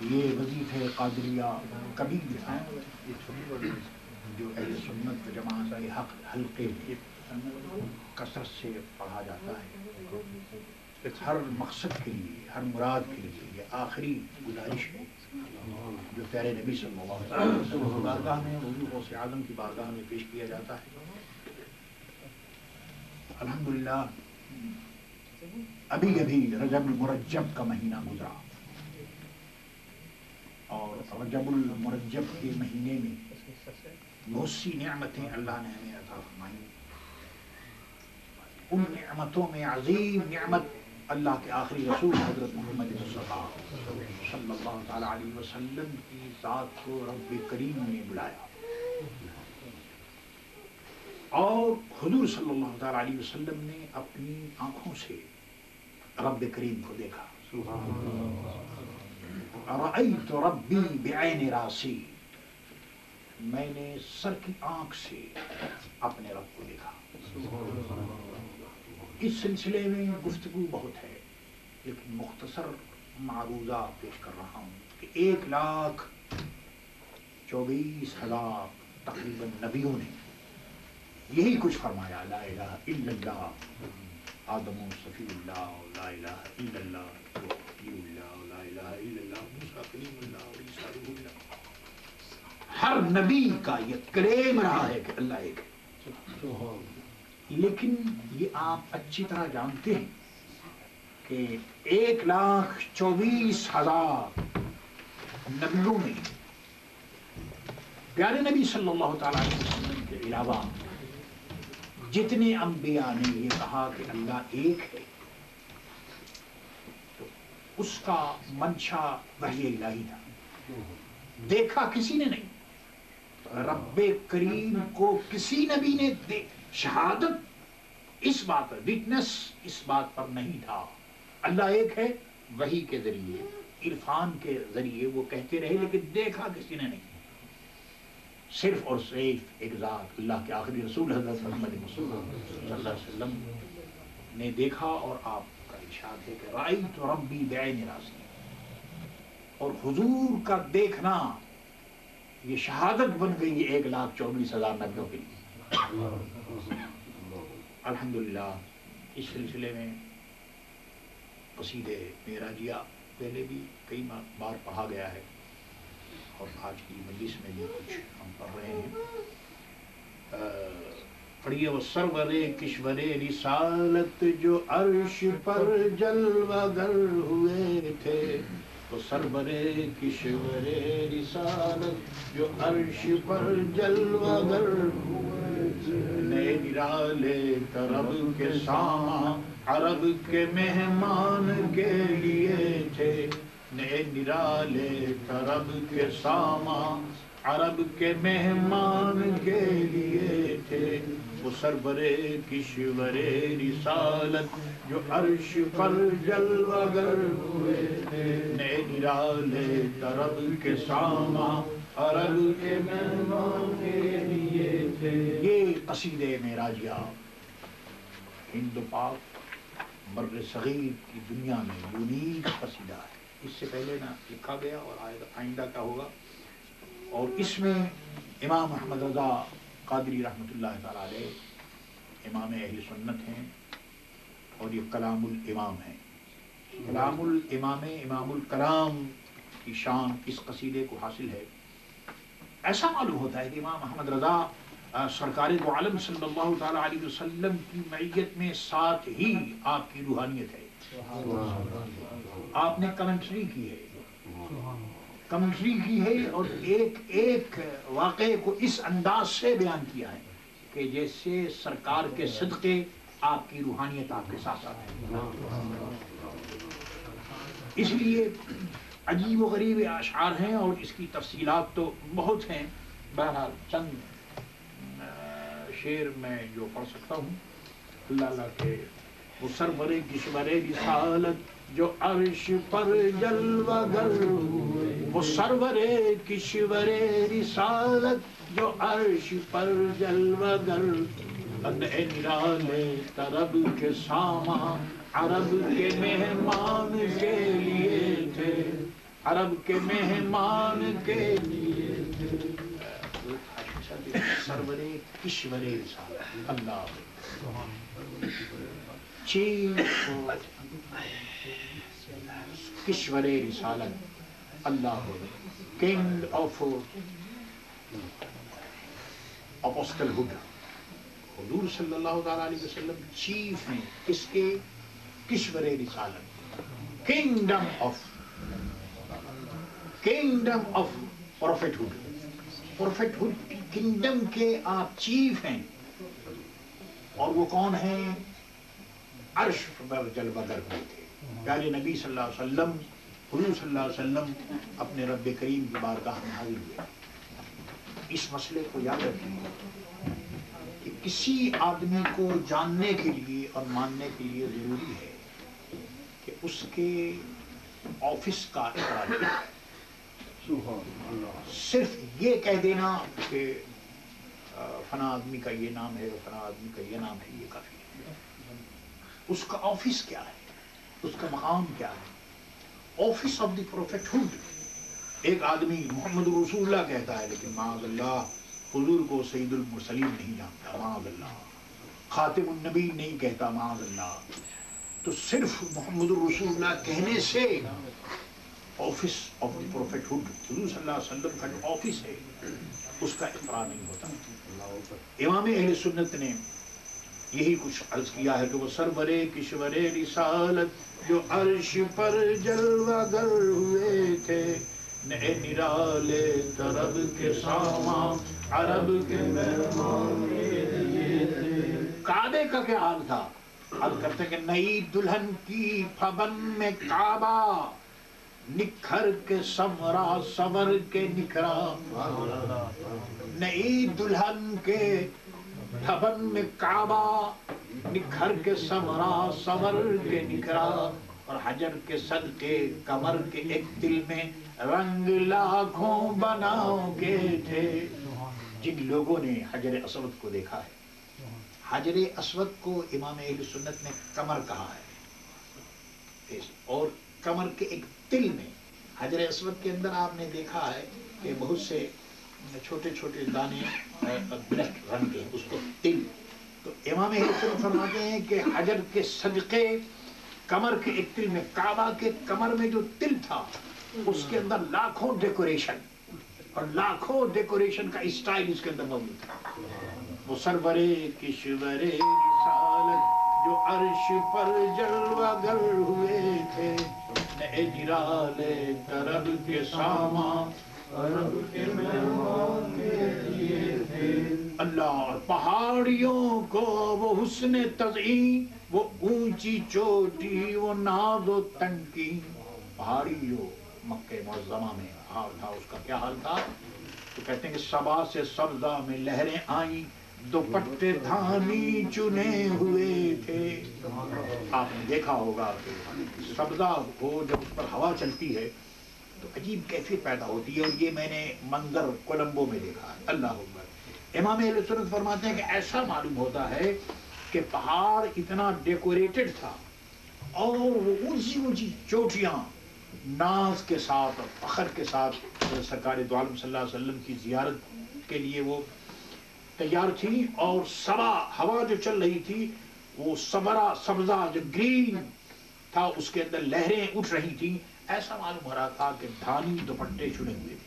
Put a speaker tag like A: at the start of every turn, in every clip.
A: یہ وظیفہ قادریہ کبیر ہے جو اہل سنت جماعت حق حلقے میں کثرت سے پڑھا جاتا ہے، ہر مقصد کے لیے، ہر مراد کے لیے یہ آخری گزارش ہے جو پیارے نبی صلی اللہ علیہ وسلم کی بارگاہ میں، حضور غوث اعظم کی بارگاہ میں پیش کیا جاتا ہے۔ الحمدللہ ابھی رجب المرجب کا مہینہ گزرا، اور رجب المرجب کے مہینے میں بہت سی نعمتیں اللہ نے ہمیں عطا فرمائی۔ ان نعمتوں میں عظیم نعمت اللہ کے آخری رسول حضرت محمد مصطفیٰ صلی اللہ تعالی علیہ وسلم کی ذات کو رب کریم نے بلایا، اور حضور صلی اللہ تعالی علیہ وسلم نے اپنی آنکھوں سے رب کریم کو دیکھا۔ رأیت ربی بعین راسی، میں نے سر کی آنکھ سے اپنے رب کو دیکھا۔ اس سلسلے میں گفتگو بہت ہے، لیکن مختصر معروضہ پیش کر رہا ہوں کہ 1,24,000 تقریباً نبیوں نے یہی کچھ فرمایا، لا الہ الا اللہ، آدم صفی اللہ، لا الہ الا اللہ، وحی اللہ، لا الہ الا اللہ، موسیٰ کلیم اللہ، عیسیٰ روح اللہ۔ ہر نبی کا یہ کلیم رہا ہے کہ اللہ ایک ہے، لیکن یہ آپ اچھی طرح جانتے ہیں کہ 1,24,000 نبیوں میں پیارے نبی صلی اللہ تعالی علیہ وسلم کے علاوہ جتنے انبیاء نے یہ کہا کہ اللہ ایک ہے، تو اس کا منشا وحی الہی تھا، دیکھا کسی نے نہیں۔ رب کریم کو کسی نبی نے شہادت اس بات پر، وٹنس اس بات پر نہیں تھا۔ اللہ ایک ہے، وحی کے ذریعے، عرفان کے ذریعے وہ کہتے رہے، لیکن دیکھا کسی نے نہیں۔ صرف اور صرف ایک ذات، اللہ کے آخری رسول حضرت محمد مصطفیٰ صلی اللہ علیہ وسلم نے دیکھا، اور آپ کا ارشاد ہے کہ رأیت ربی بعین راسی، اور حضور کا دیکھنا یہ شہادت بن گئی 1,24,000 نبیوں کے لیے۔ الحمدللہ اس سلسلے میں قصیدے معراجیہ پہلے بھی کئی بار پڑھا گیا ہے، اور آج کی مجلس میں بھی کچھ ہم پڑھ رہے ہیں۔ پڑھیے وہ سرور کشور رسالت جو عرش پر جلوہ گر ہوئے تھے، وہ سرور کشور رسالت جو عرش پر جلوہ گر ہوئے تھے، نئے نرالے طرب کے ساماں عرب کے مہمان کے لیے تھے، نئے نرالے طرب کے ساماں عرب کے مہمان کے لیے تھے، وہ سرور کشور رسالت جو عرش پر جلوہ گر ہوئے تھے، نئے نرالے طرب کے ساماں عرب کے مہمان کے لیے تھے۔ یہ قصیدے معراجیہ ہند و پاک بر صغیر کی دنیا میں یونیک قصیدہ ہے، اس سے پہلے نہ لکھا گیا اور آئندہ کا ہوگا۔ اور اس میں امام احمد رضا قادری رحمۃ اللہ تعالی علیہ امام اہل سنت ہیں، اور یہ کلام الامام ہے۔ کلام الامام، امام الکلام کی شان اس قصیدے کو حاصل ہے۔ ایسا معلوم ہوتا ہے کہ امام احمد رضا سرکار دو عالم صلی اللہ تعالی علیہ وسلم کی معیت میں ساتھ ہی آپ کی روحانیت ہے۔ آپ نے کمنٹری کی ہے، اور ایک ایک واقعے کو اس انداز سے بیان کیا ہے کہ جیسے سرکار کے صدقے آپ کی روحانیت آپ کے ساتھ ساتھ ہے۔ اس لیے عجیب و غریب اشعار ہیں، اور اس کی تفصیلات تو بہت ہیں۔ بہرحال چند شعر میں جو پڑھ سکتا ہوں، اللہ کے وہ سرور کشور رسالت جو عرش پر جلوہ گر ہوئے، وہ سرور کشور رسالت جو عرش پر جلوہ گر، اے نرالے طرب کے ساما عرب کے مہمان کے لیے تھے، عرب کے مہمان کے لیے تھے۔ سرور کشور رسالت اللہ چیف کشور رسالت اللہ کنگ آف اپوسٹل ہوڈ، حضور صلی اللہ تعالیٰ علیہ وسلم چیف ہیں کس کے؟ کشور رسالت، kingdom of prophethood, prophethood kingdom کے آپ چیف ہیں۔ اور وہ کون ہیں؟ عرش پر جلوہ گر ہوئے تھے پیارے نبی صلی اللہ علیہ وسلم، حضور صلی اللہ علیہ وسلم اپنے رب کریم کی بارگاہ میں حاضر ہوئے۔ اس مسئلے کو یاد رکھیں کہ کسی آدمی کو جاننے کے لیے اور ماننے کے لیے ضروری ہے کہ اس کے آفس کا اقرار ہے۔ صرف یہ کہہ دینا کہ فلاں آدمی کا یہ نام ہے، فلاں آدمی کا یہ نام ہے، یہ کافی ہے۔ اس کا آفس کیا ہے، اس کا مقام کیا ہے؟ Office of the prophethood. ایک آدمی محمد رسول اللہ کہتا ہے لیکن معاذ اللہ حضور کو سید المرسلین نہیں جانتا، معاذ اللہ خاتم النبی نہیں کہتا، معاذ اللہ۔ تو صرف محمد رسول اللہ کہنے سے office of the prophethood, حضور صلی اللہ علیہ وسلم کا جو آفس ہے اس کا اقرار نہیں ہوتا۔ امام اہل سنت نے یہی کچھ عرض کیا ہے کہ وہ سرور کشور رسالت جو عرش پر جلوہ گر ہوئے تھے، نئے نرالے طرب کے ساما عرب کے مہمان کے لیے تھے۔ کعبے کا کیا حال تھا؟ عرض کرتے ہیں کہ نئی دلہن کی پھبن میں کعبہ، نکھر کے سمرا سور کے نکھرا، نئی دلہن کے پھبن میں کعبہ، نکھر کے سمرا سور کے نکھرا، اور حجر کے صدقے کمر کے ایک دل میں رنگ لاکھوں بناؤ کے تھے۔ جن لوگوں نے حجر اسود کو دیکھا ہے، حجر اسود کو امام اہل سنت نے کمر کہا ہے، اور کمر کے ایک تل میں، حجر اسود کے اندر آپ نے دیکھا ہے کہ بہت سے چھوٹے چھوٹے دانے بلیک رنگ کے، اس کو تل۔ تو امام اہل سنت فرماتے ہیں کہ حجر کے صدقے کمر کے ایک تل میں، کعبہ کے کمر میں جو تل تھا اس کے اندر لاکھوں ڈیکوریشن، اور لاکھوں ڈیکوریشن کا اسٹائل اس کے اندر موجود تھا۔ وہ سرور کشور رسالت جو عرش پر جلوہ گر ہوئے تھے، نئے نرالے طرب کے ساما عرب کے مہمان کے لیے تھے۔ اللہ، اور پہاڑیوں کو وہ حسن تزئین، وہ اونچی چوٹی، وہ ناز و تنکین۔ پہاڑی جو مکہ معظمہ میں پہاڑ تھا اس کا کیا حال تھا؟ تو کہتے ہیں کہ صبا سے سبزہ میں لہریں آئیں، دوپٹے دھانی چنے ہوئے تھے۔ آپ نے دیکھا ہوگا کہ سبزہ ہو جب اس پر ہوا چلتی ہے تو عجیب کیفیت پیدا ہوتی ہے، اور یہ میں نے منظر کولمبو میں دیکھا ہے۔ اللہ اکبر۔ امام اہل سنت فرماتے ہیں کہ ایسا معلوم ہوتا ہے کہ پہاڑ اتنا ڈیکوریٹڈ تھا، اور وہ اونچی اونچی چوٹیاں ناز کے ساتھ اور فخر کے ساتھ سرکار دو عالم صلی اللہ علیہ وسلم کی زیارت کے لیے وہ تیار تھی، اور سبا ہوا جو چل رہی تھی وہ سبرا سبزہ جو گرین تھا اس کے اندر لہریں اٹھ رہی تھیں۔ ایسا معلوم ہو رہا تھا کہ دھانی دوپٹے چنے ہوئے تھے۔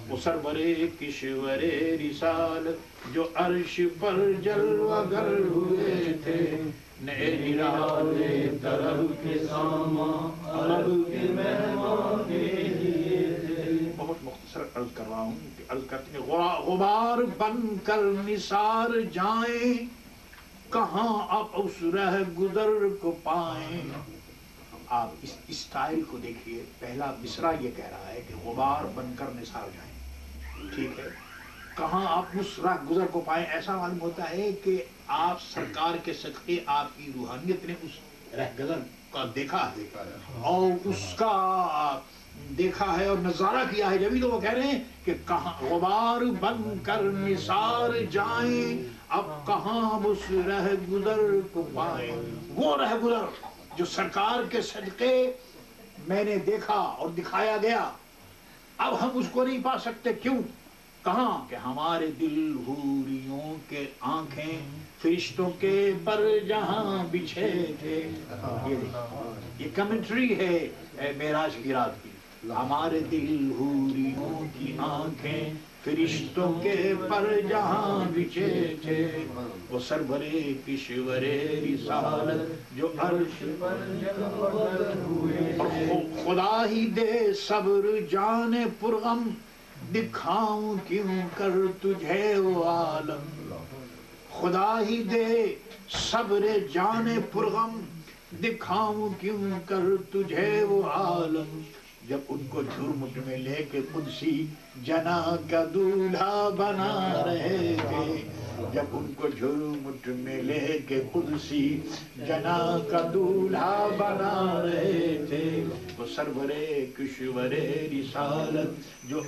A: وہ سرور کشور رسالت جو عرش پر جلوہ گر ہوئے تھے، نئے نرالے طرب کے ساما عرب کے مہمان کے لیے تھے۔ بہت مختصر عرض کر رہا ہوں کہ عرض کرتے ہیں غبار بن کر نثار جائیں، کہاں اب اس رہ گزر کو پائیں۔ آپ اس اسٹائل کو دیکھیے، پہلا مصرع یہ کہہ رہا ہے کہ غبار بن کر نثار جائیں، ٹھیک ہے، کہاں آپ اس راہ گزر کو پائیں۔ ایسا معلوم ہوتا ہے کہ آپ سرکار کے صدقے آپ کی روحانیت نے اس رہ گزر کا دیکھا ہے، اور اس کا دیکھا ہے اور نظارہ کیا ہے، جبھی تو وہ کہہ رہے ہیں کہ کہاں غبار بن کر نثار جائیں، اب کہاں ہم اس رہ گزر کو پائیں، وہ رہ گزر جو سرکار کے صدقے میں نے دیکھا اور دکھایا گیا، اب ہم اس کو نہیں پا سکتے. کیوں؟ کہاں کہ ہمارے دل حوریوں کے آنکھیں فرشتوں کے پر جہاں بچھے تھے. یہ کمنٹری ہے معراج کی رات کی. ہمارے دل حوریوں کی آنکھیں فرشتوں کے پر جہاں بچھے تھے، وہ سربرے کشورے رسالت جو عرش پر ہوئے. اور خدا ہی دے صبر جان پرغم، دکھاؤں کیوں کر تجھے وہ عالم. خدا ہی دے صبر جان پرغم، دکھاؤں کیوں کر تجھے وہ عالم. جب ان کو جھرمٹ میں لے کے قدسی جنا کا دولہا بنا رہے تھے، جب ان کو جھرمٹ میں لے کے قدسی جنا کا دولہا بنا رہے تھے، وہ سرورے کشورے رسالت جو